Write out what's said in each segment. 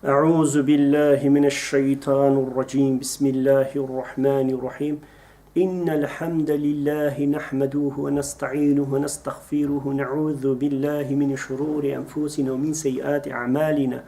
أعوذ بالله من الشيطان الرجيم. بسم الله الرحمن الرحيم. إن الحمد لله نحمده ونستعينه ونستغفره، نعوذ بالله من شرور أنفسنا ومن سيئات أعمالنا،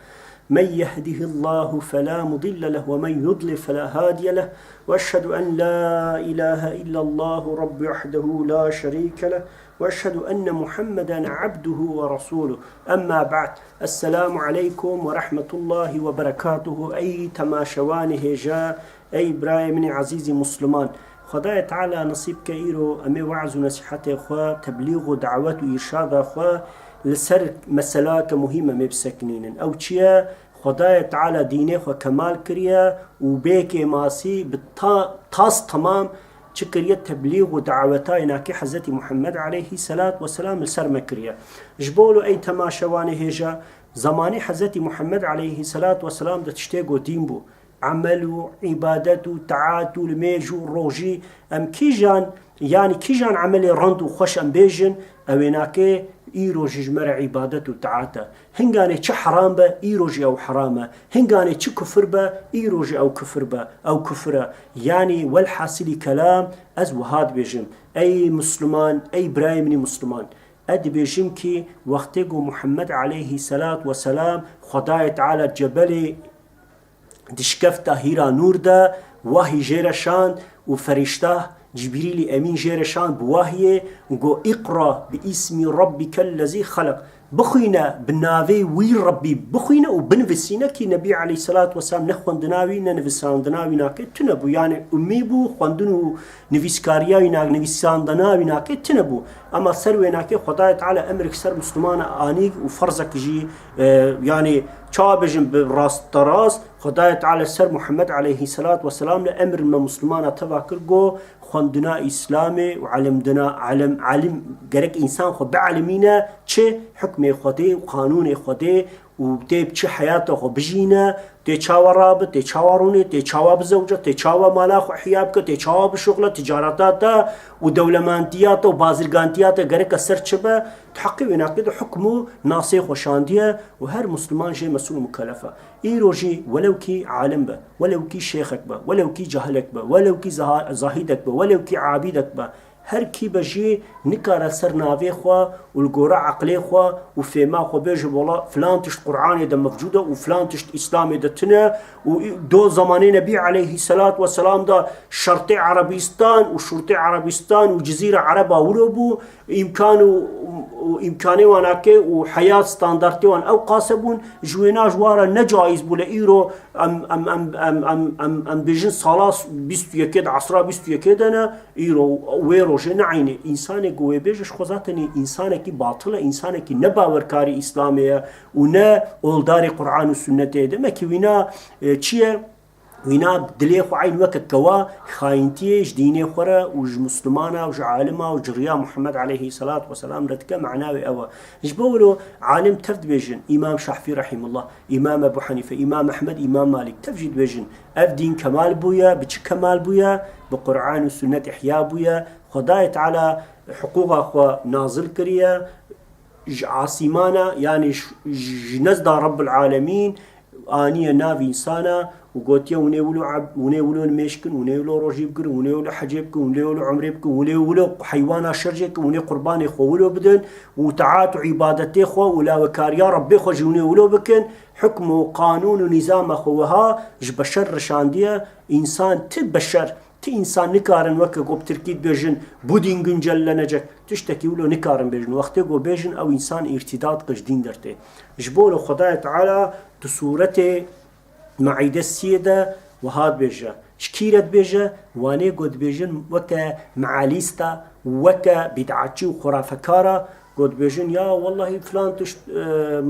من يهده الله فلا مضل له ومن يضلل فلا هادي له، وأشهد أن لا إله إلا الله رب وحده لا شريك له، وأشهد أن محمدا عبده ورسوله. أما بعد، السلام عليكم ورحمة الله وبركاته. أي تماشوان هجا، أي برايمني عزيزي مسلمان، خدای تعالی نصیب که ایرو امی وعظ و نصیحت خوا، تبلیغ و دعوت و ارشاد خوا لسر مسئله که مهمه مبسکنینن او چیه؟ خدای تعالی دینه خوا کمال کریه و بیک ماسی تاس تمام چکریه تبلیغ و دعوتای ناکی حضرت محمد علیه الصلاة والسلام لسر مکریه. جبولو ای تماشوانه هجا زمانی حضرت محمد علیه الصلاة والسلام ده تشتیگو دین بو، عمل و عبادت و طاعت و الميج و روجي ام كيجان، يعني كيجان عمل رند و خوش ام بيجن اويناكي ايروجي جمر عبادت و طاعته. هنگاني چه حرام با ايروجي او حرامه، هنگاني چه كفر با ايروجي او كفر با او كفره. يعني والحاصل كلام از وهاد بيجن اي مسلمان، اي برايمني مسلمان، اد بيجن كي وقتيگو محمد عليه الصلاة والسلام خدای تعالى جبل دشکفتا هیرا نور ده وحی جیرشان و فرشته جبريل امين جيرشان بواهيه وقو اقرا باسم ربك الذي خلق، بخوينا بناوي وي ربي بخوينا وبنفسينا كي نبي عليه الصلاة والسلام نخوان دناوي ننفسان دناوي ناكي تنبو، يعني امي بو خواندنو نفسكارياوي ناك نفسان دناوي ناكي تنبو. اما سروي ناكي خداية تعالى امرك سر مسلمان آنيك وفرزك جي يعني چابجن براس تراس خداية تعالى سر محمد عليه الصلاة والسلام لأمر ما مسلمان تفاكر جو خواندنا إسلامي وعلمدنا علم جرك إنسان خو بعلمينا چه حكم خده وقانون خده وتيب چه حياته خو بجينا، تي چاوا رابط، تي چاوا روني، تي چاوا بزوجة، تي چاوا مالا خو حيابك، تي چاوا بشغلة تجاراتاتا ودولمانتياتا وبازرگانتياتا جرك السر چبا تحقي وناقض حكمه ناصيخ وشاندية. وهر مسلمان جي مسؤول مكلفة ايروجي ولو كي عالم با، ولو كي شيخك با، ولو كي جهلك با، ولو كي زاهدك با، ولو كي عابدك با، هر کی بجی نکاره سر ناوی خوا والقرا عقلی خوا وفيما خوا بيجي والله فلان تشت قرآن ده موجودة وفلان تشت إسلام ده تنا ودو زماني نبي عليه الصلاة والسلام ده شرطي عربيستان وشرطي عربيستان وجزيرة عربة ولبو إمكاني واناكي وحياة ستاندرتي وان أو قاسبون جوينا جوارا نجايز بولا إيرو أم بيجن صلاة بيستو يكيد عصرا بيستو يكيد أنا إيرو ويرو جنا عيني إنسان قوي بيجش خزاتني إنسان كي باطلة، إنسان كي نباور كاري إسلامية ونا أولداري قرآن والسنة ده ما كي وينا چيه وينا دلي خو عين وقت كوا خاينتي جديني خورا وج مسلمانا وج عالمه وج ريا محمد عليه الصلاة والسلام ردك معناوي أوا جبولو عالم تفد بيجن إمام شافعي رحمه الله، إمام أبو حنيفة، إمام أحمد، إمام مالك تفجد بيجن أف دين كمال بويا بچ كمال بويا بقرآن والسنة إحياء بويا. خداية تعالى حقوق أخوة نازل كريا عاصمانا، يعني نزد رب العالمين آنية نافي إنسانا وقوتيا ونيولو المشكن ونيولو روجيبكن ونيولو حجيبكن ونيولو عمريبكن ونيولو حيوانا شرجك وني قرباني خوولو بدن وتعات عبادتي خو ولا وكاريا ربي خو جونيولو بكن حكم وقانون ونظام خوها جبشر رشاندية إنسان تبشر تي إنسان نكارن وكا قوب تركيد بيجن بودين جنجل لنجك تشتكي ولو نكارن بيجن وقتي قوب بيجن أو إنسان ارتداد قجدين درتي جبولو خداية تعالى تسورتي معيدة السيدة وهاد بيجا شكيرت بيجا واني قد بيجن وكا معاليستا وكا بدعاتي وخرافكارا قد بيجن يا والله فلان تشت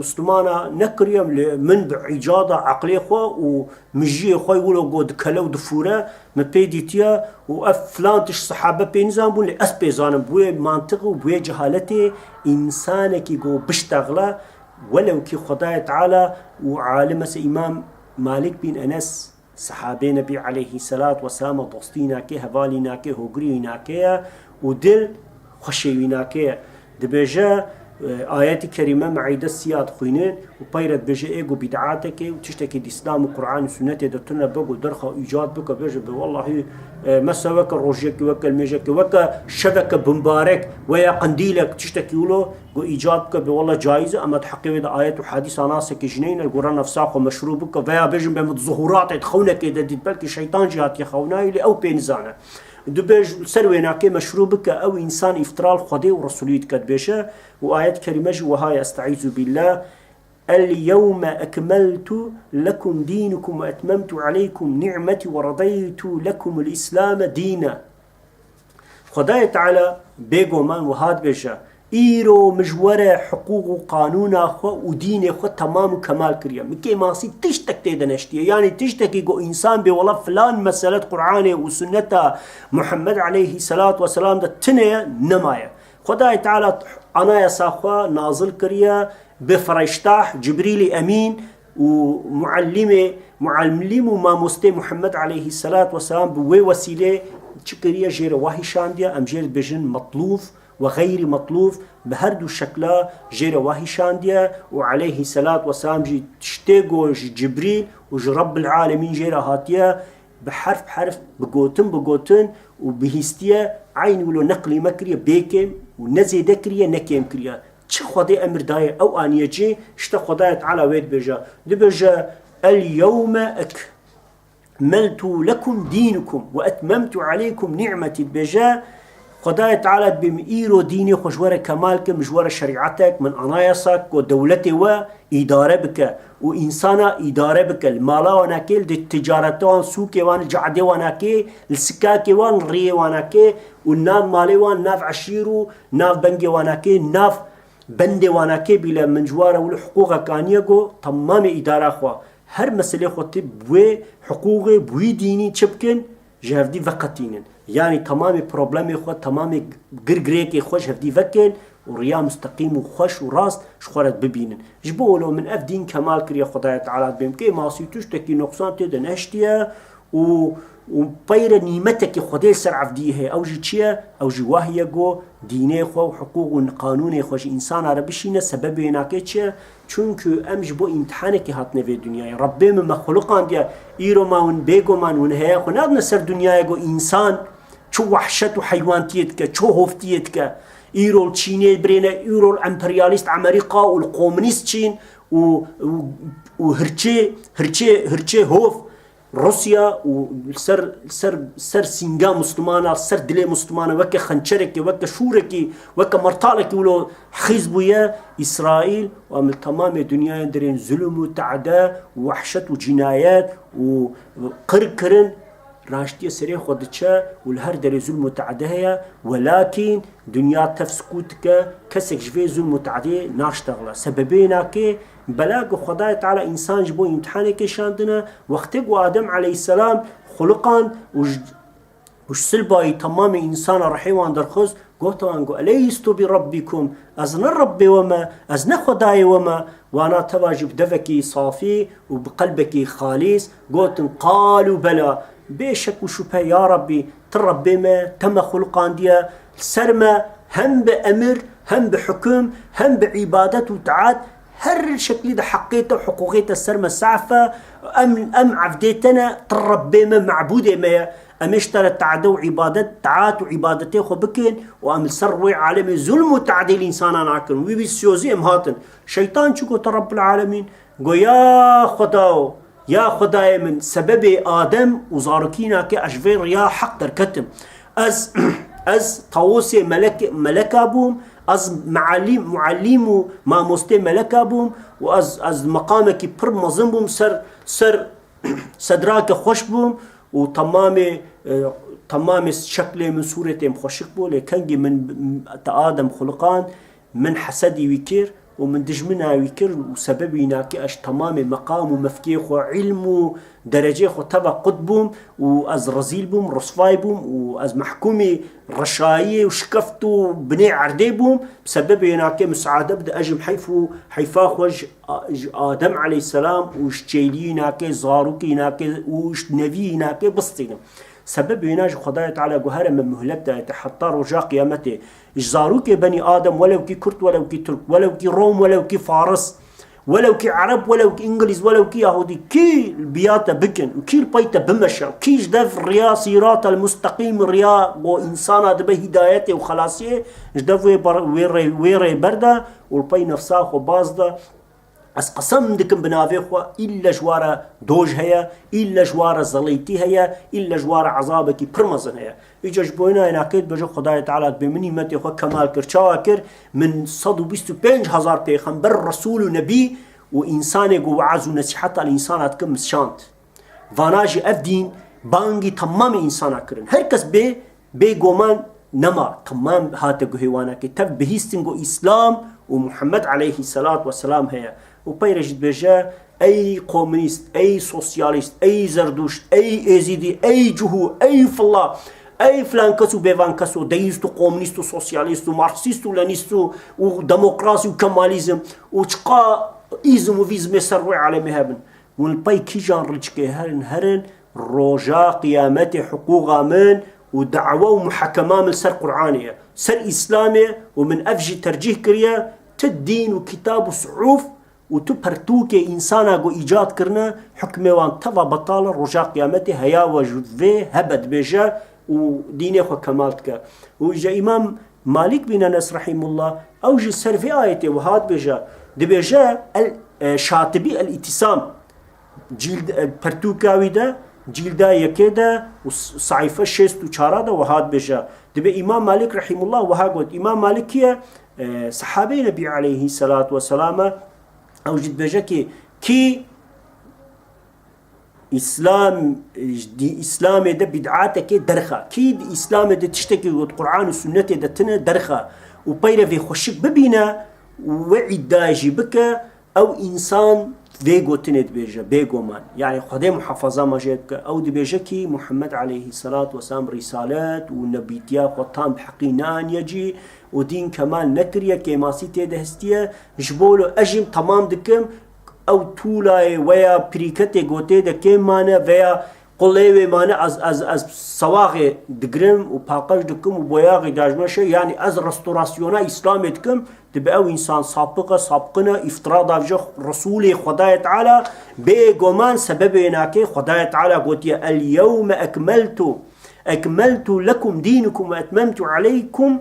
مسلمانا نكريم من بعجادة عقلي خوا ومجي خوا يقولوا قد كلو دفورة مبيديتيا وفلان تشت صحابة بينزان بون لأس بيزانم بوي منطق وبوي جهالتي إنسانك يقو بشتغله ولو كي خداية تعالى وعالم إمام مالك بن أنس صحابي نبي عليه الصلاة والسلام دوستينا كي هفالينا كي هوغرينا كي ودل خشيوينا كي دبجا آيات كريمة معيدة السياد خوينين وبيرت بيجي إيجو بدعاتك وتشتكي الإسلام وقرآن وسنة دتنا بقو درخة إيجاد بك بيجي والله مسا وك الروجيك وك الميجك وك شبكة بمبارك ويا قنديلك تشتكي له قو إيجاد بك والله جائزة أما تحقق إذا آيات وحديث عناسك جنين القرآن نفسه ومشروبك ويا بيجي بمد ظهورات تخونك إذا بلكي شيطان جهات يخوناي لأو بينزانه دبج سرويناكي مشروبك أو إنسان إفترال خدي ورسوليت كدبشة وآيات كريمة وهاي أستعيذ بالله اليوم أكملت لكم دينكم وأتممت عليكم نعمتي ورضيت لكم الإسلام دينا خداي تعالى بيقو من وهاد بشة إيرو مجورة حقوق وقانون أخو ودين أخو تمام وكمال كريا مكي ماسي تشتك تيدنشتي يعني تشتكي قو إنسان بولا فلان مسألة قرآن وسنة محمد عليه الصلاة والسلام ده تنية نماية خداي تعالى أنا يساخوا نازل كريا بفرشتاح جبريل أمين ومعلم وما مستي محمد عليه الصلاة والسلام بوي وسيلة تشكريا جير واهي شانديا أم جير بجن مطلوب وغير مطلوب بهردو شكلا جير واهي شانديا وعليه الصلاة والسلام جي تشتيقو جبريل وجي رب العالمين جير هاتيا بحرف حرف بقوتن وبهستيا عين ولو نقلي مكريا بيكم ونزي دكريا نكيم كريا چه خدای امر دای او آنیه جی شتا خدای تعالی وید بجا دی بجا اليوم أكملت لكم دينكم وأتممت عليكم نعمتي بجا خدای تعالی بمئيرو ديني خوشوار كمالك مجوار شريعتك من أنايسك ودولتي وإدارة بك وإنسانا إدارة بك المالا وناكي التجارة وان سوكي وان الجعدة وناكي السكاكي وان الري وناكي والناف مالي وان ناف عشيرو ناف بنجي وناكي ناف بند واناكي بلا من جواره والحقوق كانيجو تمام إدارة خوا هر مسألة خوتي بوي حقوق بوي ديني تشبكن جهفدي فقتينن يعني تمام بروبلم خوا تمام غرغريك خوش هفدي فكن وريا مستقيم وخوش وراست شخورت ببينن جبولو من اف دين كمال كريا خدايا تعالى بيمكي ماسي تشتكي نقصان تدن اشتيا وبير نيمتك خدای سر عفدیه او جی چیه او جی واهیه گو دینه خو و حقوق و قانون خوش انسان را بشینه سبب ایناکه چیه چونکه امج بو امتحانه که هاتنه به دنیای ربی من مخلوقان دیا ایرو ما ون بیگو من ون هیا خو ناد نسر دنیای گو انسان چو وحشت و حیوانتیت که چو هفتیت که ایرو الچینه برینه ایرو الامپریالیست امریکا و القومنیست چین و هرچه هوف روسيا وسر سنجا مسلمانة سر دلي مسلمانة وك خنشرك وك شورك وك مرتالك ولو حزبية إسرائيل وعمل تمام الدنيا درين ظلم وتعداء ووحشة وجنايات وقركرن راشتية سريع خدتشا والهر دري ظلم وتعداء ولكن دنيا تفسكوتك كسك جفي ظلم وتعداء ناشتغل سببينا كي بلاغ خدای تعالی انسان جبو امتحانه که شاندنه وقتی گو آدم علیه السلام خلقان وش سلبای تمام انسان رحیوان درخوز گوتوان گو الیستو بی ربکم از نربی وما از نخدای وما وانا تواجب دفکی صافی و بقلبکی خالص گوتن قالوا بلا بشك وشبه يا ربي تربي ما تم خلقان ديا سرما هم بأمر هم بحكم هم بعبادة وتعاد هر شكل ده حقيته وحقوقيته السرمة السعفة أم عفديتنا تربي ما معبودة ما أمشترى تعدو عبادة تعات وعبادته خو بكين وأم سروي عالمي ظلم وتعديل إنسان ناكن ويبي السيوزي أم هاتن شيطان شكو ترب العالمين قو يا خداو يا خداي من سبب آدم وزاركينا كي أشفير يا حق دركتم از طاووسي ملك أبوم از معلم ما مستي ملك أبوم وأز مقامك بر مظن بوم سر صدراك خوش بوم وتمام شكله من صورتهم خوشك بو لكنجي من آدم خلقان من حسدي ويكير ومن دجمنا ويكر وسببنا كأش تمام مقام ومفكيخ وعلم ودرجة تبع قطبهم وأز رزيل بهم رصفاي بهم وأز محكومي رشاية وشكفتو بني عردي بهم بسببنا كمساعدة بدأ أجم حيفا خوش آدم عليه السلام وش جيلينا كي زاروكينا كي وش نبينا كي بسطينا سبب يناج خدای تعالی گوهر من مهلت حتى رجاء قيامته اجزارو که بني آدم ولو كي كرد ولو كي ترك ولو كي روم ولو كي فارس ولو كي عرب ولو كي انجليز ولو كي يهودي كي البياتا بكن وكي البيتا بمشى كي جدف الريا صراط المستقيم الريا وإنسان دبه هدايته وخلاصيه جدف ويري برده والبي نفسه وبازده از قسم دكم بنافي خوا إلا جوارا دوج هيا إلا جوارا زليتي هيا إلا جوارا عذابكي برمزن هيا إيجاج بوينا إناكيد بجو خداي تعالى بمني متي خوا كمال كر شاكر من 125,000 پیغمبر رسول ونبي وإنسان جو وعز ونصيحة الإنسان هتكم شانت فاناجي أفدين بانجي تمام إنسان كرن هركس بي قومان نما تمام هاتجو هوانا كتاب بهيستنجو إسلام ومحمد عليه الصلاة والسلام هيا وبيرجد بجا أي كومونيست أي سوسياليست أي زردوشت أي إزيدي أي جهو أي فلا أي فلان كسو بيفان كسو ديستو كومونيستو سوسياليستو ماركسيستو لانيستو وديمقراطي وكماليزم وشقا إيزم وفيزم يسروي على مهابن والباي كيجان رجكي هرن رجا قيامته حقوق من ودعوة ومحاكمة من سر قرآنية سر إسلامية ومن أفجي ترجيح كريا تدين وكتاب وصعوف وتبرتوك إنسانا جو إيجاد كرنا حكمه وان تفا بطالة رجاء قيامته هيا وجذفه هبد بيجا ودينه خو كمالتك وإجا إمام مالك بن أنس رحمه الله أوجد سر في آيته وهاد بيجا دي بيجا شاطبي الاتسام جلد برتوكاوي ده جلدا يكيدا وصعيفة شيست وشارada وهاد بيجا دي إمام مالك رحمه الله وهاقود إمام مالك هي صحابي نبي عليه الصلاة والسلام أوجد بيجا كي إسلام ده بدعاتك درخة كي إسلام ده تشتكي والقرآن والسنة ده تنا درخة وبيرا في خشك ببينا وعداجي بك أو إنسان فيجو تند بيجا بيجو مان يعني خدي محافظة ما جيبك أو دي بيجا كي محمد عليه الصلاة والسلام رسالات والنبيتيا قطام بحقينان يجي ودين كمال نكريا كماسي تدهستيا جبولو أجم تمام دكم أو تولاي ويا بريكتي غوتي دكم مانا ويا قليوي مانا از سواغي دقرم وباقاش دكم وبوياغي داجمشي يعني از رستوراسيونا إسلامي دكم تبقى أو إنسان سابقنا افتراض أفجه رسولي خداية تعالى بيقومان سبب إناكي خداية تعالى قوتي اليوم أكملت لكم دينكم وأتممت عليكم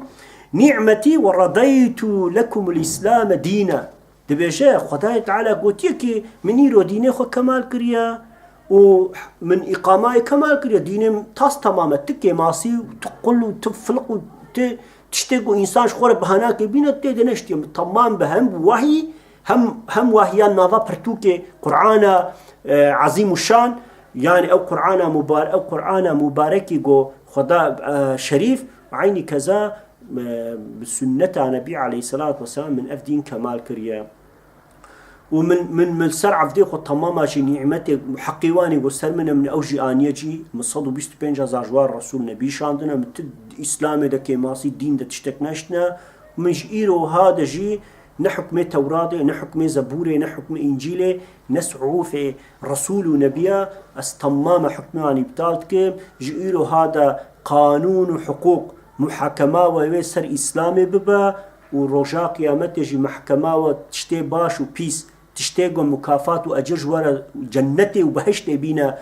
نعمتي ورضيت لكم الإسلام دينا دبيجا خداية تعالى قوتي كي منيرو ديني خو كمال كريا ومن إقامة كمال كريا ديني تاس تماما تكي ماسي وتقل وتفلق تشتغل إنسان شخور بهناك بينا تدنشتي تمام بهم وحي هم وحيان نظا برتوك قرآن عظيم الشان يعني أو قرآن مبارك جو خدا شريف عيني كذا بسنة نبي عليه الصلاة والسلام من أفدين كمال كريا ومن سرعة فدي خو تماما شي نعمته حقيواني وسر من أوجي آنيجي مصدو 25,000 جوار رسول نبي شاندنا متد إسلام ده كماسي دين ده تشتكناشنا ومنش إيرو هذا جي نحكم توراة نحكم زبورة نحكم إنجيل نسعو في رسول ونبيا استمام حكماني بتالتك جي إيرو هذا قانون وحقوق محاكمة ويسر إسلامي ببا ورجاء قيامته جي محكمة وتشتي باش وبيس تشتيقوا مكافات وأجر جوارا جنتي وبهشتي بينا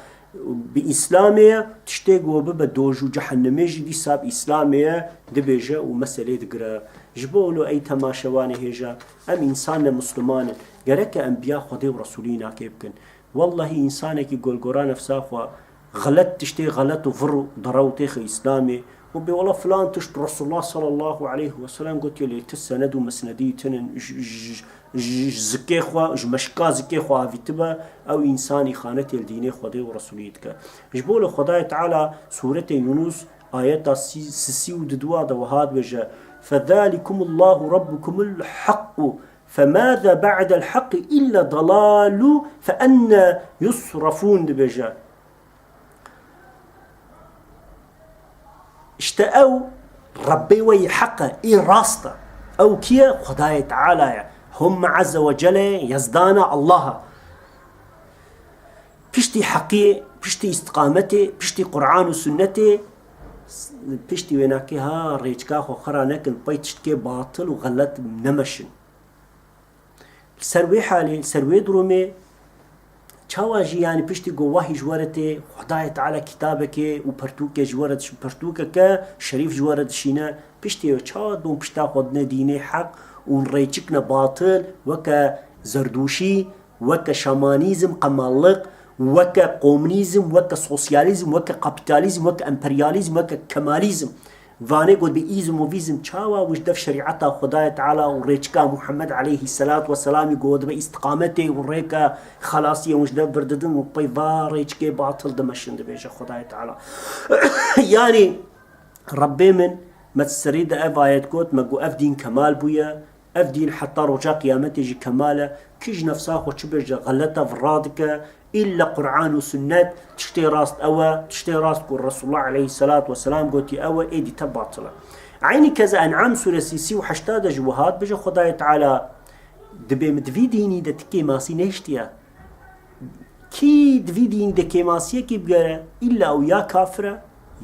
بإسلامية تشتيقوا ببا دوجو جحنمي دي ساب إسلامية دبيجا ومسألة دقرا جبولو أي تماشواني هيجا أم إنسان مسلمان قرأك أنبياء خدي ورسولين كيبكن والله إنسانك يقول قرآن نفسه غلط تشتي غلط وفر ضرو تيخ إسلامي وبي والله فلان تشت رسول الله صلى الله عليه وسلم قلت لي تسند ومسندي تنن زكي خوا مشكا زكي خوا فيتبا او انساني خانه الدين خدي ورسوليتك جبول خداي تعالى سوره يونس ايات 62 وهاد وجه فذلكم الله ربكم الحق فماذا بعد الحق الا ضلال فأنا يصرفون بجا اشتأوا ربي وي حقا اي راستا او كيا خداي تعالى هم عز وجل يزدانا الله بشتي حقي پشتی استقامته پشتی قرآن و سنته پشتی وێناکەی ها ڕێچکا خۆخەرا نەکەن پەی تشتکێ باتڵ و غەلەت نەمەشن سەروێ حالێ سەروێ دڕۆمێ چاواژی یانی پشتی گۆواهی ژوەرەتێ خودای تعالی کتابەکێ و پەرتووکێ ژوەرەت پەرتووکەکە شەریف ژوەرە دشینە پشتێ چاوە بۆم پشتا خۆدنە دینەی حەق و ڕێچکنە باتڵ وەکە زەردوشی وەکە شەمانیزم قەماڵق وەکە قۆمنیزم وەکە سۆسیالیزم وەکە قەپیتالیزم وەکە ئەمپەریالیزم وەکە کەمالیزم وانەی گوت بە ئیزم و ڤیزم چاوا وشدەف شریعەتا خودای تعالی و ڕێچکا محەممەد عليهەیهی السەلات وەسەلامی گوت بە ئیستقامەتێ و ڕێکە خەڵاسیە وشدە برددن و پەی وا ڕێچکێ باتڵ دەمەشن دەبێژە خودای تعالی یانی ڕەبێ من مەسەریدا ئەڤ ئایەت گوت مەگو ئەف دین کەمال بوویە ئەف دین حتا ڕۆژا قیامەتێژی کەمالە کیژ نەفسا خۆ چ بێژە غەلەتە ڤڕادکە إلا قرآن وسنة تشتي راست أوا تشتي راست كل رسول الله عليه الصلاة والسلام قلتي أوا إيدي تباطلة عيني كذا أنعام سورة سيسي وحشتاد جوهات بجا خداي تعالى دبي مدفي ديني دا تكي ماسي نهشتيا كي دفي ديني دا كي ماسي كي بقرا إلا أو يا كافرة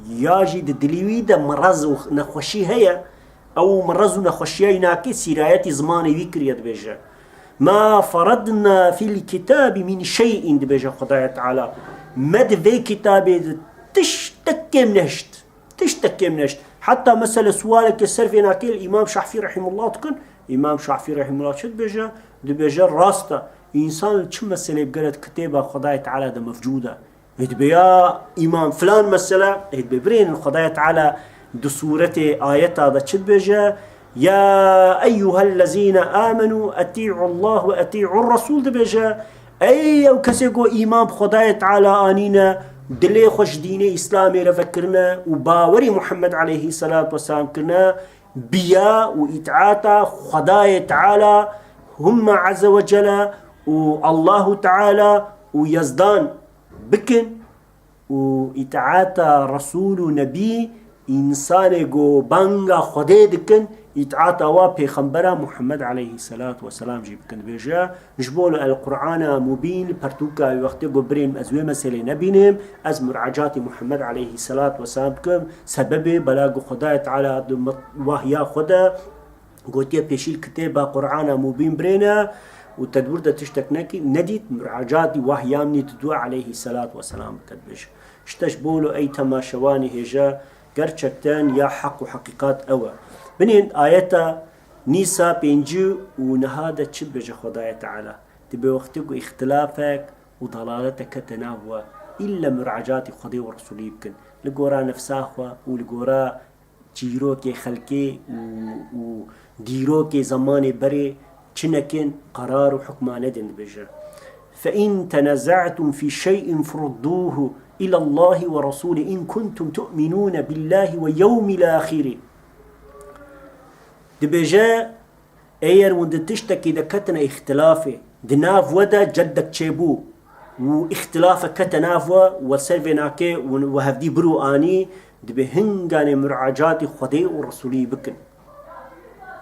يا جي دا دليوي دا مرز نخوشي هيا أو مرز نخوشي هيناكي سيراياتي زماني ويكريات بيجا ما فرضنا في الكتاب من شيء دبيجا خداي تعالى مد في كتابي تشتكي منشت حتى مثلا سؤالك السرفي ناكل الإمام شافعي رحمه الله تكن إمام شافعي رحمه الله شد بيجا دبيجا راستا إنسان شو مسألة بقرأت كتابة خداي تعالى ده مفجودة يا إمام فلان مسألة ببرين خداي تعالى دسورة آيات هذا شد بيجا يا أيها الذين آمنوا أطيعوا الله وأطيعوا الرسول دبجا أي أو كسيقو إمام خداي تعالى آنينا دلي خوش ديني إسلامي رفكرنا وباوري محمد عليه الصلاة والسلام كرنا بيا وإتعاتا خداي تعالى هم عز وجل والله تعالى ويزدان بكن وإتعاتا رسول نبي إنسان جو بانغا خداي دكن يتعاطى وبيخنبرا محمد عليه الصلاة والسلام جيب كن بيجا جبول القرآن مبين برتوكا وقت قبرين أزوي مسألة نبينهم أز مراجعات محمد عليه الصلاة والسلام كم سبب بلاغ خداية تعالى وهي خدا قلت يا بيشيل كتابة قرآن مبين برينا وتدور دا تشتكناكي نديت مراجعات وهي مني تدوى عليه الصلاة والسلام كتبش اشتش بولو أي تماشواني هجا قرشتان يا حق وحقيقات أوى بنين آياتا نيسا بينجو ونهادا تشبج خدايا تعالى تبي وقتك اختلافك وضلالتك تناوى إلا مراجعات خدي ورسولي بكن لقورا نفساخوا ولقورا جيروكي خلقي وديروكي زماني بري چنكن قرار وحكمان ندن بجا فإن تنازعتم في شيء فردوه إلى الله ورسوله إن كنتم تؤمنون بالله ويوم الآخر دبجا اير وند تشتكي دكتنا اختلافه دناف ودا جدك تشيبو واختلاف كتنافوا والسيرفيناكي وهفدي برو اني دبهنغاني مراجعات خدي ورسولي بكن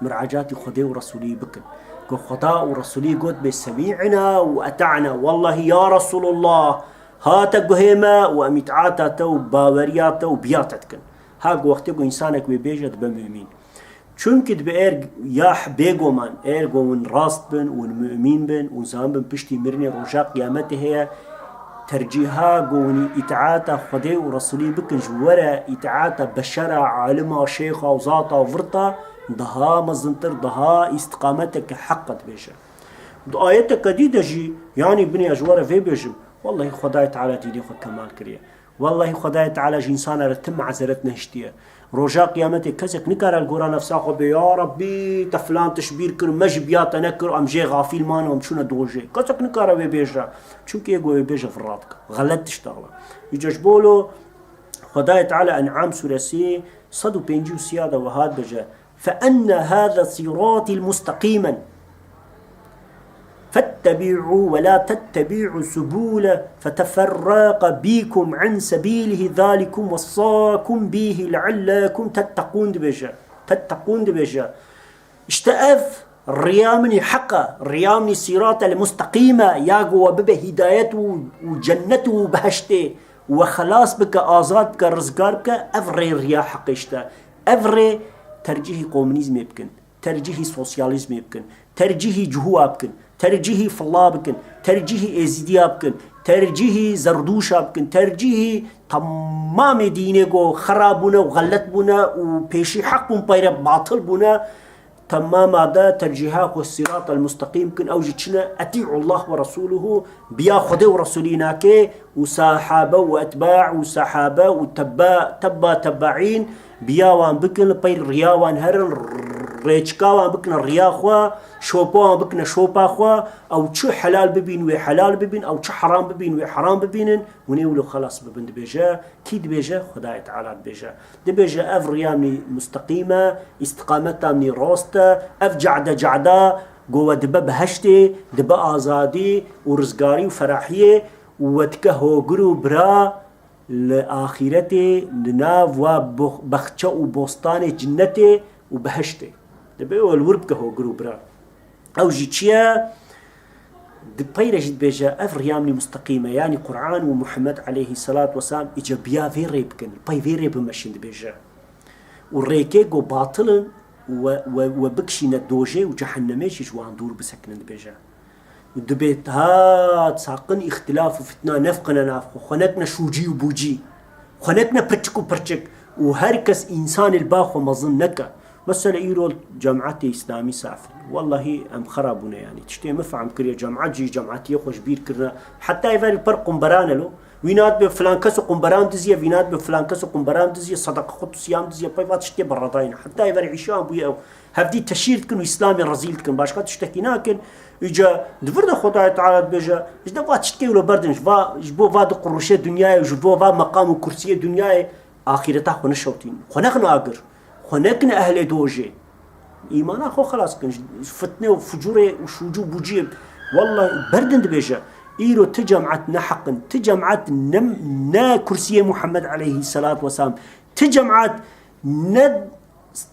مراجعات خدي ورسولي بكن كو خدا ورسولي قد بسميعنا واتعنا والله يا رسول الله هات قهيمة وامتعاتا تو باورياتا وبياتتكن هاق وقتكو انسانك ببيجت بمؤمن چونکه دبیر یا بيجو من ارجو ون راست بن ون مؤمن بن ون زام بن بشتي مرني رجاء قيامته هي ترجيها جوني إتعاتا خدي ورسولي بكن جورا إتعاتا بشرع عالمها شيخا وزاتا وفرطا ضها مزنتر ضها استقامتك حقت بيشا آياتك جديدة جي يعني بني أجوارا في بيجم والله خداي تعالى ديني خد كمال كريه والله خداي تعالى جنسانا رتم عزرتنا هشتيه رجاء قيامتك كزك نكر القرآن نفسه يا ربي تفلان تشبير كر مجبيات نكر أم جي غافيل مان وأم شونا دوجي كزك نكر بيجا شو كي يقول بيجا في الراتك غلط تشتغل يجبولو خداي تعالى أنعام سورة سي صدو بينجو سيادة وهاد بجا فأن هذا صراطي المستقيما فاتبعوا ولا تتبعوا سبول فتفرق بكم عن سبيله ذلكم وصاكم به لعلكم تتقون دبجا اشتأف الريامني حقه ريامني صراط المستقيمة ياقو وببه هدايته وجنته بهشته وخلاص بك آزاد بك رزقار بك أفري ريا حقشته أفري ترجيه كومونيزم يبكن ترجيه سوسياليزم يبكن ترجيه جهوة يبكن ترجيه فلا بكن ترجيه ازديا بكن ترجيه زردوشا بكن ترجيه تمام دينيكو خرابونا وغلط بونا وبيشي حق بير باطل بونا تمام هذا ترجيحات والصراط المستقيم كن أوجدنا أطيعوا الله ورسوله بيا خده ورسولينا كي وصحابة وأتباع وصحابة وتبا تباعين بيا وان بكن بير ريا وان هرن ريشكا وان بكن الريا خوا شوبا وان بكن شوبا خوا أو شو حلال ببين وحلال ببين أو شو حرام ببين وحرام ببين ونقولوا خلاص ببن دبيجا كي دبيجا خداي تعالى دبيجا أف ريامي مستقيمة استقامتها من روستا أف جعدة جوا دبا بهشتي دبا آزادي ورزقاري وفرحية وتكهو قرو برا لآخرته لناف وبخشة وبوستان جنته وبهشته دبا والورب كهو قرو برا أو جيتشيا دبي رجد بيجا أف ريامني مستقيمة يعني قرآن ومحمد عليه الصلاة والسلام إجا بيا فيري بكن باي فيري بمشين بيجا والريكي جو باطلا وبكشينا دوجي وجحنميش جوان دور بسكن بيجا ودبيت هات ساقن اختلاف وفتنا نفقنا نافخو خنتنا شوجي وبوجي خنتنا برتشك وبرتشك وهركس إنسان الباخو مظنك مثلا إيرو جامعتي إسلامي سافل والله أم خرابنا يعني تشتي مفعم كريا جامعات جي جامعتي خوش بير كرنا حتى يفعل فرق قنبران له وينات بفلان كسو قنبران دزيه وينات بفلان كسو قنبران دزيه صدق خط صيام دزيه بايفات تشتي برداين حتى يفعل عشان بويا هفدي تشير كن إسلامي رزيل كن باشقات تشتكينا كن إجا دفرنا خدای تعالی بيجا إجا فات تشتكي ولا بردنش فا جبو فاد قروشة دنياي وجبو فاد مقام وكرسي دنياي آخرتها خو نشوتين خو نخنا أجر خنقنا أهل دوجي إيمانا خو خلاص كنج فتنة وفجورة وشوجو بوجيب والله بردن دبيجا إيرو تجمعت حقا تجمعت نا كرسي محمد عليه الصلاة والسلام تجمعت ند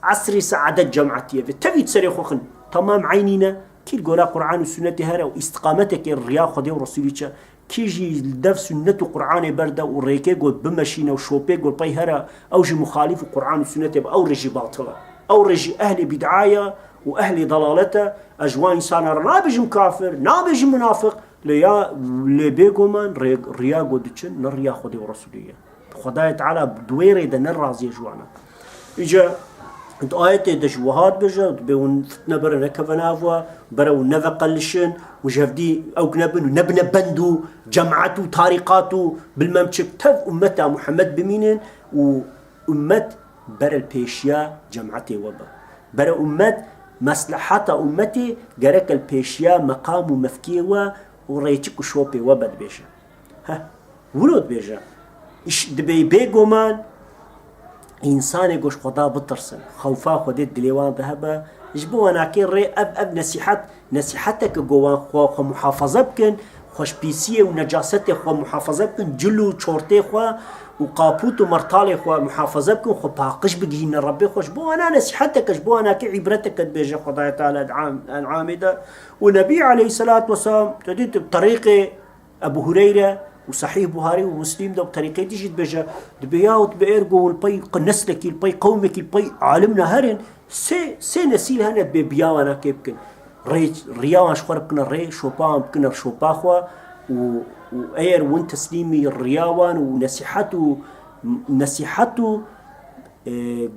عصري سعادة جمعتي تبي تسري خوخن تمام عينينا كي القرآن قرآن والسنة هذا واستقامتك الرياء خدي ورسولك كيجي الدف سنة وقرآن برده وريكي قول بمشينا وشوبي قول باي هرا أوجي مخالف القرآن والسنة أو رجي باطلة أو رجي أهل بدعاية وأهل ضلالته أجوان إنسان نابج مكافر نابج منافق ليا لبيقومان رياء قدتشن نرياء خدي ورسولية خداية تعالى دويري دا نرازي جوانا إجا انت آيات دجوهات بجا بيون فتنة برا نكفنافوا برا ونفقلشن وجهفدي أو نبن ونبن بندو جمعته طريقاته بالممشك تف أمتا محمد بمينين وأمت برا البيشيا جمعتي وبا برا أمت مصلحة أمتي جرك البيشيا مقام ومفكيوا وريتك وشوبي وبا بيجا ها ولود بيجا إيش دبي بيجومان إنسان يقول خدا بترسن خوفا خدي دليوان ذهبا جبوا أنا كين ري أب نصيحتك جوان خو محافظة بكن خوش بيسية ونجاستي خو محافظة بكن جلو شورتي خو وقابوت ومرطالي خو محافظة بكن خو باقش بجين ربي خوش بو أنا نصيحتك جبوا أنا كي عبرتك بيجي خداي تعالى العامدة والنبي عليه الصلاة والسلام تديت بطريقة أبو هريرة وصحيح بخاري ومسلم ده بطريقة تيجي تبجا دبياوت بإرجو البي نسلك البي قومك البي عالمنا هرن سي نسيل هنا ببياوانا كيبكن رياوان شخور بكنا ري شوبان بكنا شوباخوا وأير وان تسليمي الرياوان ونصيحته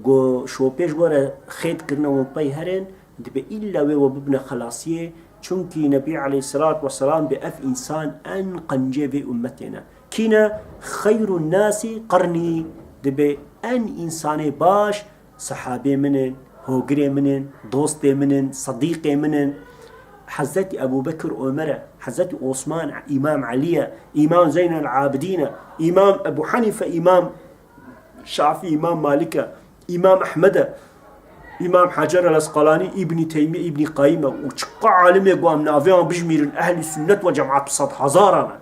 جو شوبيش ورا خيط كرنا والبي هرن دبي إلا وببنا خلاصية چونكي نبي عليه الصلاة والسلام بأف إنسان أن قنجي بأمتنا كنا خير الناس قرني دبي أن إنسان باش صحابي منن هوغري منن دوستي منن صديقي منن حزت أبو بكر عمر حزت عثمان إمام علي إمام زين العابدين إمام أبو حنيفة إمام شافعي إمام مالك إمام أحمد إمام حجر الأسقلاني ابن تيمية ابن قيمة وشقا عالم يقوم نافيان بجمير أهل السنة وجماعة صد هزارنا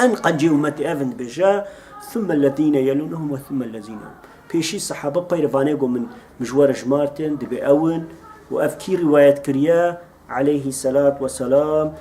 أن قنجي أمتي أفن بجا ثم الذين يلونهم وثم الذين هم بيشي صحابة بيرفانيقو من مجوار جمارتين دبي أون وأفكي رواية كريا عليه الصلاة والسلام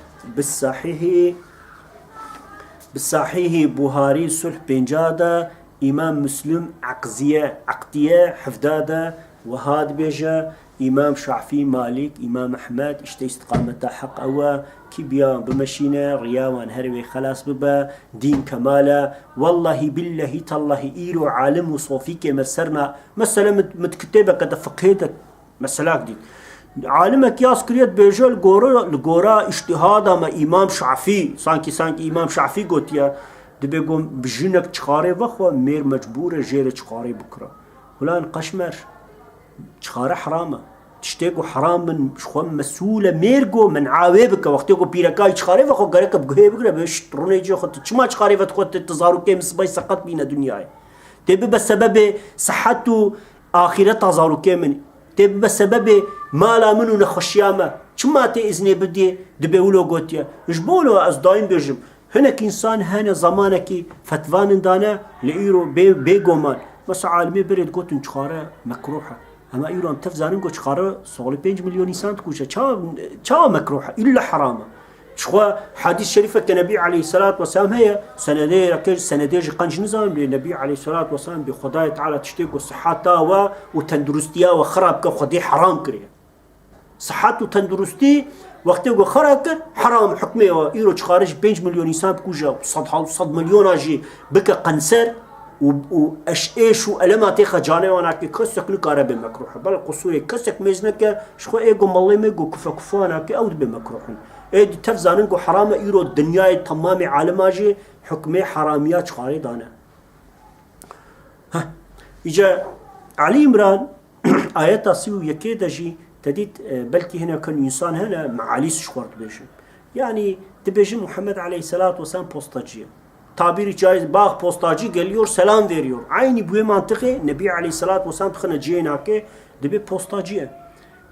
بالصحيح بوهاري صلح بنجادة إمام مسلم عقدية حفدادة وهاد بيجا إمام شافعي مالك إمام أحمد اشتي استقامة حق أوا كبيا بمشينا رياوان هروي خلاص ببا دين كمالا والله بالله تالله إيرو عالم وصوفيك مسرنا مسألة متكتبة كده فقهيتك مسألة دي عالمك ياس كريت بيجا الغورا اجتهاد ما إمام شافعي سانكي إمام شافعي قلت يا دبيقوم بجنك تشخاري وخوا مير مجبورة جيرة تشخاري بكرة ولان قشمر تشخاري حرامة تشتيقو حرام من شخوا مسؤولة ميرقو من عاويبك وقتيقو بيركاي تشخاري وخوا قريك بقهي بكرة بيش تروني جي خط تشما تشخاري وخوا تظهرو كي مصباي سقط بينا دنياي تبي بسبب صحته آخرة تظهرو كي من تبي بسبب مالا منو نخشيامة تشما تي إذني بدي دبيولو قوتيا جبولو أصداين بيجم هناك إنسان هنا زمانك فتوان دانا لإيرو بيجومان بس عالمي بريد قوتن تشخارة مكروحة أما إيرو أم تفزانن قوت تشخارة صغلي 5 مليون إنسان تكوشة شا مكروحة إلا حرامة شخوا حديث شريفة النبي عليه الصلاة والسلام هي سندير قنج نظام للنبي عليه الصلاة والسلام بخداية تعالى تشتيق صحتها وتندرستيها وخرابك وخدي حرام كريا صحت وتندرستي وقتی گو خراب حرام حکمه و ایرو خارج 5 مليون انسان بکوجا صد مليون اجي بك قنصر و ايش و علامات خجانه وانا كسك نكاره بمكروه بل قصوي كسك مزنك شخو ايغو مالي ميغو كفانا كي اود بمكروه اي تفزانن گو حرام ايرو الدنيا تمام عالم اجي حكمه حراميات خاري دانا ها اجا علي عمران ايات سيو يكيدجي تديت بلكي هنا كان إنسان هنا معاليس شخورت بيجن يعني تبيجن محمد عليه الصلاة والسلام بوستاجية تعبير جايز باغ بوستاجي قال سلام فيريور عيني بوي منطقي نبي عليه الصلاة والسلام تخنا جيناكي دبي بوستاجية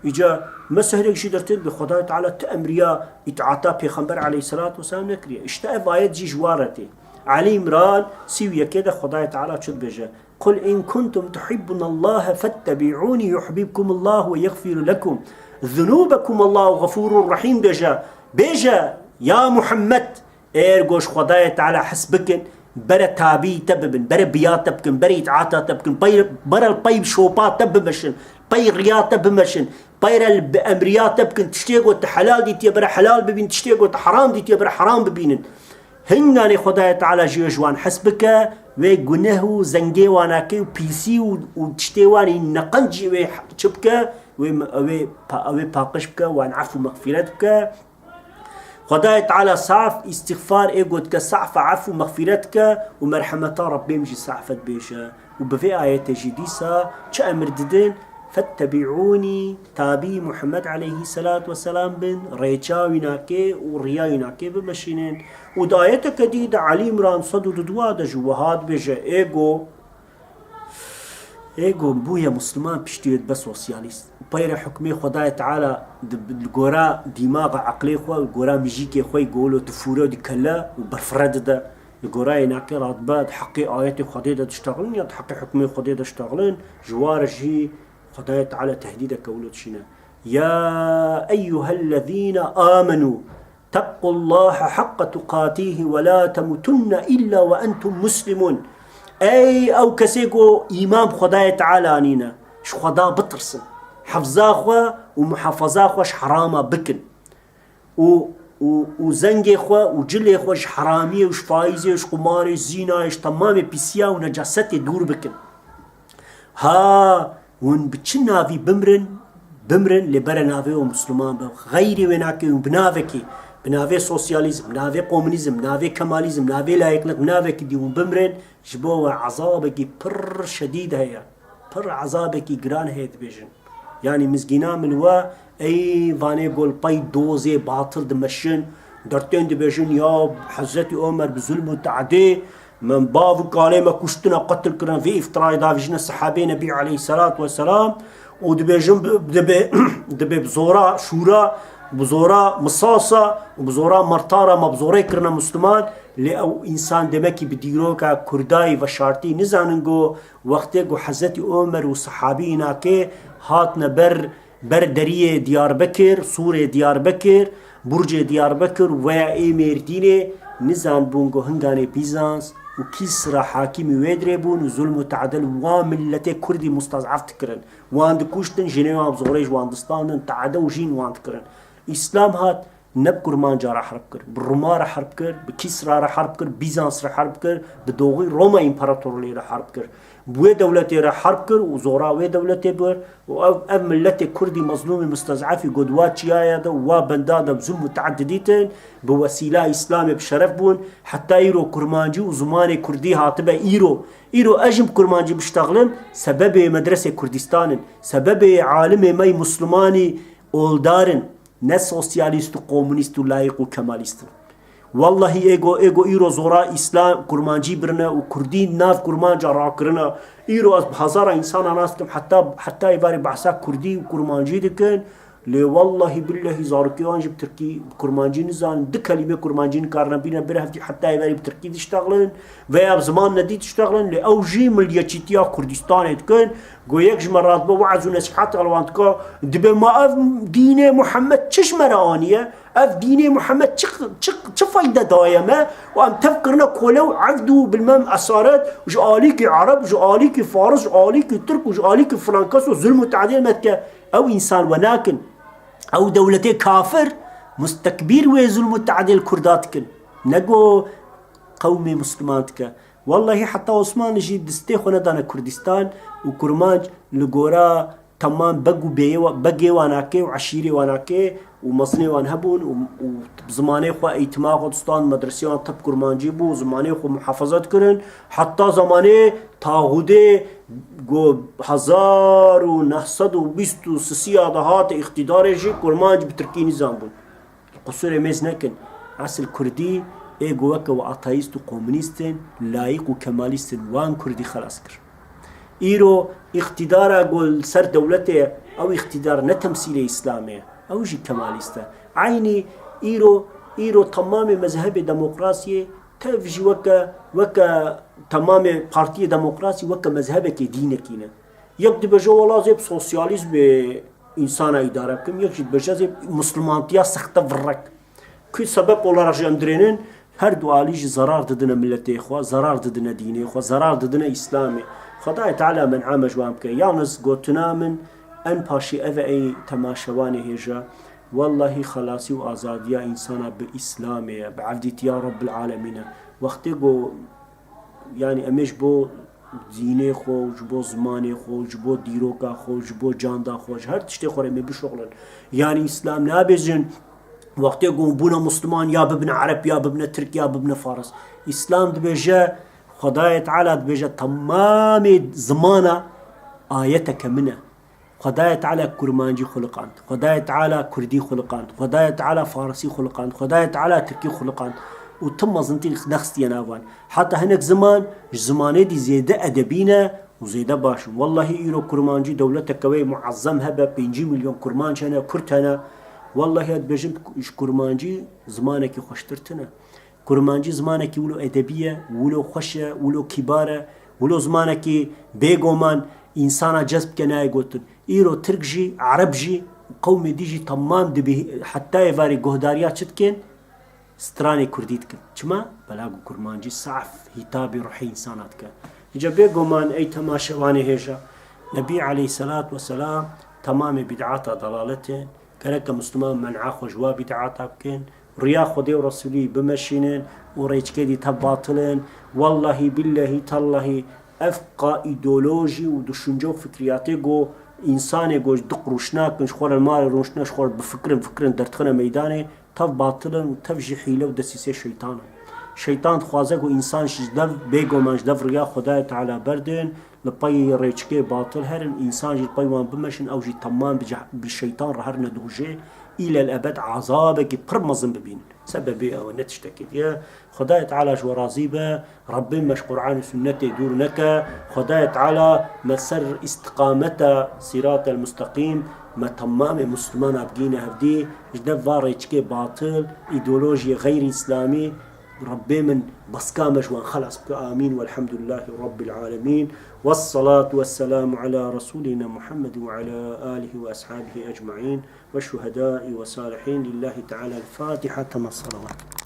إجا ما سهلك شي درتين بخداية تعالى تأمريا إتعاطى بيخنبر عليه الصلاة والسلام نكريا اشتاء بايت جي جوارتي علي عمران سيويا كده خداية تعالى شد بيجا قل إن كنتم تحبون الله فاتبعوني يحببكم الله ويغفر لكم ذنوبكم الله غفور رحيم بيجا يا محمد إيرغوش خداية تعالى حسبكن برا تابي تببن برا بيات تبكن برا إتعاطى تبكن برا البيب شوبات تبمشن بي رياض تبمشن بيرا الأمريات تبكن تشتيقوا تحلال دي تيبرا حلال ببين تشتيقوا تحرام دي تيبرا حرام ببينن هنغاني خداية تعالى جيجوان حسبك وجنه زنجي واناكي وبيسي وتشتيواني نقنجي وشبك وباقشبك وان عفو مغفرتك خداية تعالى صعف استغفار ايقودك صعف عفو مغفرتك ومرحمة ربي مجي صعفت بيشا وبفي آية جديسة شأمر ددين فاتبعوني تابي محمد عليه الصلاة والسلام بن ريتشاويناكي ورياويناكي بمشينين ودايتك جديدة علي عمران صدو دوادا جوهاد بيجا ايغو بويا مسلمان بشتيت بس سوسياليست بير حكمي خداية تعالى الجورا دماغ عقلي خو الجورا ميجيكي خو يقولوا تفورو دي كلا وبرفرد ده الجورا يناكي راتبات حقي آياتي خديدة تشتغلن يا حقي حكمي خديدة تشتغلن جوارجي خداية على تهديدك ولد شنا يا أيها الذين آمنوا اتقوا الله حق تقاته ولا تموتن إلا وأنتم مسلمون أي أو كسيكو إمام خداية تعالى أنينا شو خدا بطرسن حفظاخوا ومحافظاخوا حرامة بكن وزنجي خوا وجلي خوا حرامية وش فايزة وش قماري زينة وش تمام بيسيا ونجاستي دور بكن ها ون بتشنا في بمرن لبرنافي ومسلمان غيري وناكي وبنافكي بنافي سوسياليزم بنافي كومونيزم بنافي كماليزم بنافي لايقلق بنافي دي وبمرن جبوا عذابك بر شديد هي بر عذابك جران هي بيجن يعني مسكينا من وا اي فاني قول باي دوزي باطل دمشن درتين دبيجن يا حزتي عمر بظلم وتعدي من باب قالي ما كشتنا قتل كران في افتراء دافجنا الصحابي نبي عليه الصلاة والسلام ودبيجن دبي بزورا شورا بزورا مصاصة وبزورا مرتارة ما بزورا كرنا مسلمان لأو إنسان دمكي بديروكا كرداي وشارتي نزاننگو وقتي حزتي عمر وصحابينا كي هاتنا بر بردرية ديار بكر، سورة ديار بكر، برج ديار بكر ويا ميرديني نزان بونغو هنغاني بيزانس وكسرى حاكمي ويدريبون وظلم وتعدل وملتي كردي مستضعف تكرن واند كوشتن جنيوا بزغريج واندستان تعدو جين واند كرن اسلام هات نب كرمانجا راح حرب كر، بالروما راح حرب كر، بكسرى راح حرب كر، بيزانس راح حرب كر، بدوغي روما امبراطورلي راح حرب كر، بوي دولتي راح حرب كر وزورا وي دولتي بر وأب ملتي كردي مظلومي مستضعفي قدوات شيايا دا وبندادا بظلم متعدديتن بوسيلة إسلامي بشرف بون حتى إيرو كرمانجي وزماني كردي هاتبه إيرو أجم كرمانجي بشتغلن سبب مدرسة كردستان سبب عالم ماي مسلماني أولدارن نه سوسياليست و كومونيست و لايق و كماليست والله ايغو ايرو زورا اسلام كرمانجي برنا و كردي ناف كرمانجا راكرنا ايرو از بهزار انسان ناستم حتى يباري بحثا كردي و كرمانجي دكن لي والله بالله زاركيوان جب تركي كرمانجي نزان د كلمه كرمانجي كارنا بينا برهفتي حتى يباري بتركي تشتغلن ويا بزمان ندي تشتغلن لاوجي ملياتشيتيا كردستان دكن قويك مرات بوعز ونصيحات غلوانتكا دبي ما اف دين محمد تش مرانيه اف دين محمد تش فايده دايمه وام تفكرنا كولو عبدو بالمام اسارات وجاليك عرب وجاليك فارس وجاليك ترك وجاليك فرنكاس وظلم وتعديل متك او انسان ولكن او دولتي كافر مستكبر وظلم وتعديل كرداتكن نقو قومي مسلماتك والله حتى عثمان جي دستي خونه دانا كردستان وكرمانج لغورا تمام بقي واناكي وعشيري واناكي ومصني وانهبون وزماني خو ايتما خودستان مدرسيان طب كرمانجي بو زماني خو محافظات كرن حتى زماني تاغودي گو 1923 دهات اقتدار جي كرمانج بتركي نظام بون قصور ميز نكن اصل كردي ايغو وكا واتايست وكومونيستين لايق وكماليستين وان كردي خلاص كر ايرو اقتدار اقول سر دولته او اقتدار نتمثيل اسلامي او جي كماليسته عيني ايرو تمام مذهب ديمقراطيه تفجي وكا تمام بارتي ديمقراطي وكا مذهبك دينك هنا يقدر بجو والله زي سوسياليزم انسان اداره كم يجي بجو زي مسلمانتيا سخته فرق كي سبب ولا رجندرينن هر دو عاليج ضرار ددنا ملتي اخوا ضرار ددنا ديني اخوا ضرار ددنا اسلامي خدای تعالی من عام جوام که یانس گوتنا من ان پاشی اوه ای تماشوانی هجا والله خلاصی و آزادی انسان به اسلامه بعبدیت یا رب العالمین وقتی گو يعني امیش بو دینه خو جبو زمانه خو جبو دیروکا خو جبو جاندا خو هر تشتی خوره می بشغلن يعني اسلام نابزن وقتی گو بونا مسلمان یا ببن عرب یا ببن ترک یا ببن فارس اسلام دبجه خدای تعالی دبجه تمام زمانه آیتك منه خدای تعالی کرمانجی خلقاند خدای تعالی کردی خلقاند خدای تعالی فارسی خلقاند خدای تعالی ترکی خلقاند وتم زنتي نخستي ناوان حتى هناك زمانه دي زيادة أدبينا وزيادة باش والله إيرو كرمانجي دولتك كوي معظم هبه 5 مليون كرمانج هنا كرتنا والله هاد بجم كرمانجي زمانك خوشترتنا كرمانجي زمانك ولو أدبية ولو خوشة ولو كبارة ولو زمانك بيغومان إنسان جذب كناي قلتن إيرو تركجي عربجي قومي ديجي تمام دبي حتى يفاري قهداريات شتكين ستراني كرديتك چما بلاغو كرمانجي صعف هتابي روحي انساناتك جبه قومان اي تماشواني هيجا نبي عليه الصلاة والسلام تمام بدعات ضلالتين كانك مسلمان منعا خجوا بدعات بكين ريا خدي ورسولي بمشينين وريج كدي تباطلين والله بالله تالله افقا ايديولوجي ودشنجو فكرياتي جو انساني جو دق روشناك مش خور المال روشناش خور بفكرن درتخنا ميداني تف باطلا وتف جحيله ودسيسه شيطان خوازه و انسان شدف بيگو منجدف ريا خدای تعالى بردن لباي ريچكي باطل هر انسان جي باي وان بمشن او جي تمام بالشيطان رهرنا دوجه الى الابد عذابك برمزن ببين سببي او نتشتكي يا خدای تعالى جو راضيبه ربي مش قران سنته دورنك خدای تعالى مسر استقامته صراط المستقيم ما تمام مسلمان ابقينا هفدي جدف واريچكي باطل ايديولوجيا غير اسلامي ربي من بسكامج وان خلاص آمين والحمد لله رب العالمين والصلاة والسلام على رسولنا محمد وعلى آله وأصحابه أجمعين والشهداء والصالحين لله تعالى الفاتحة كما الصلوات.